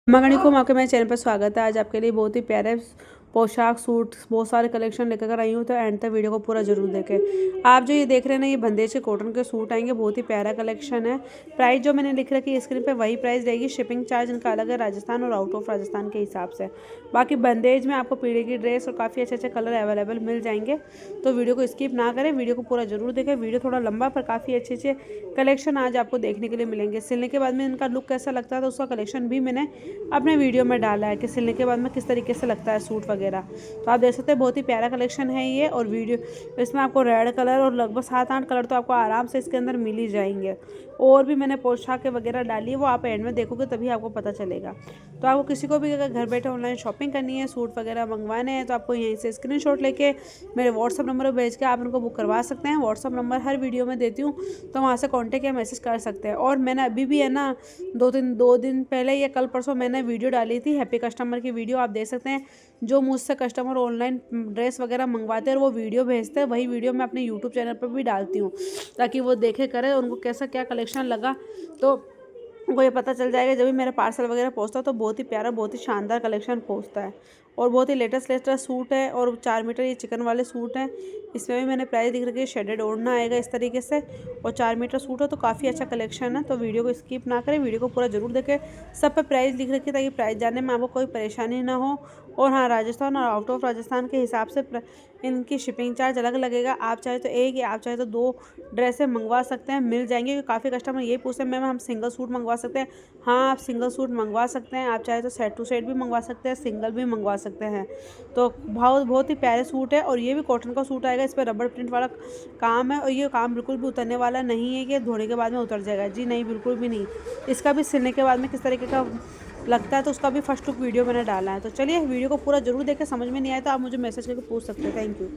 मगनिकुम आपके मेरे चैनल पर स्वागत है। आज आपके लिए बहुत ही प्यारे पोशाक सूट बहुत सारे कलेक्शन लेकर कर आई हूँ, तो एंड तक वीडियो को पूरा जरूर देखें। आप जो ये देख रहे हैं ना, ये बंदेज के कॉटन के सूट आएंगे, बहुत ही प्यारा कलेक्शन है। प्राइस जो मैंने लिख रखी है स्क्रीन पे वही प्राइस रहेगी। शिपिंग चार्ज इनका अलग है राजस्थान और आउट ऑफ राजस्थान के हिसाब से। बाकी बंदेज में आपको पीढ़ी की ड्रेस और काफ़ी अच्छे अच्छे कलर अवेलेबल मिल जाएंगे, तो वीडियो को स्किप ना करें, वीडियो को पूरा जरूर देखें। वीडियो थोड़ा लंबा पर काफ़ी अच्छे अच्छे कलेक्शन आज आपको देखने के लिए मिलेंगे। सिलने के बाद में इनका लुक कैसा लगता है, तो उसका कलेक्शन भी मैंने अपने वीडियो में डाला है कि सिलने के बाद में किस तरीके से लगता है सूट वगैरह। तो आप देख सकते हैं बहुत ही प्यारा कलेक्शन है ये। और वीडियो इसमें आपको रेड कलर और लगभग 7-8 कलर तो आपको आराम से इसके अंदर मिल ही जाएंगे। और भी मैंने पोशाकें वगैरह डाली है, वो आप एंड में देखोगे तभी आपको पता चलेगा। तो आपको किसी को भी अगर घर बैठे ऑनलाइन शॉपिंग करनी है, सूट वगैरह मंगवाने हैं, तो आपको यहीं से स्क्रीनशॉट लेके मेरे व्हाट्सअप नंबर पर भेज के आप उनको बुक करवा सकते हैं। व्हाट्सअप नंबर हर वीडियो में देती हूँ, तो वहाँ से कॉन्टेक्ट या मैसेज कर सकते हैं। और मैंने अभी भी है ना 2 दिन पहले या कल परसों मैंने वीडियो डाली थी हैप्पी कस्टमर की वीडियो, आप देख सकते हैं। जो मुझसे कस्टमर ऑनलाइन ड्रेस वगैरह मंगवाते हैं और वो वीडियो भेजते हैं, वही वीडियो मैं अपने यूट्यूब चैनल पर भी डालती हूँ, ताकि वो देखे करें उनको कैसा क्या कलेक्शन लगा, तो उनको ये पता चल जाएगा। जब भी मेरा पार्सल वगैरह पहुँचता है तो बहुत ही प्यारा बहुत ही शानदार कलेक्शन पहुँचता है। और बहुत ही लेटेस्ट सूट है। और 4 मीटर ये चिकन वाले सूट हैं, इसमें भी मैंने प्राइस दिख रखी है। शेडेड ओढ़ना आएगा इस तरीके से, और 4 मीटर सूट है, तो काफ़ी अच्छा कलेक्शन है। तो वीडियो को स्किप ना करें, वीडियो को पूरा जरूर देखें। सब पे प्राइस लिख रखी है, ताकि प्राइस जानने में आपको कोई परेशानी ना हो। और हाँ, राजस्थान और आउट ऑफ राजस्थान के हिसाब से इनकी शिपिंग चार्ज अलग लगेगा। आप चाहे तो एक या आप चाहे तो 2 ड्रेसें मंगवा सकते हैं, मिल जाएंगे। क्योंकि काफ़ी कस्टमर ये पूछते हैं मैम हम सिंगल सूट मंगवा सकते हैं। हाँ, आप सिंगल सूट मंगवा सकते हैं। आप चाहे तो सेट टू सेट भी मंगवा सकते हैं, सिंगल भी मंगवा सकते हैं। तो बहुत ही प्यारे सूट है। और ये भी कॉटन का सूट आएगा, इस पर रबड़ प्रिंट वाला काम है। और ये काम बिल्कुल भी उतरने वाला नहीं है कि धोने के बाद में उतर जाएगा, जी नहीं, बिल्कुल भी नहीं। इसका भी सिलने के बाद में किस तरीके का लगता है, तो उसका भी फर्स्ट लुक वीडियो मैंने डाला है। तो चलिए वीडियो को पूरा जरूर देखें। समझ में नहीं आया तो आप मुझे मैसेज करके पूछ सकते हैं। Thank you.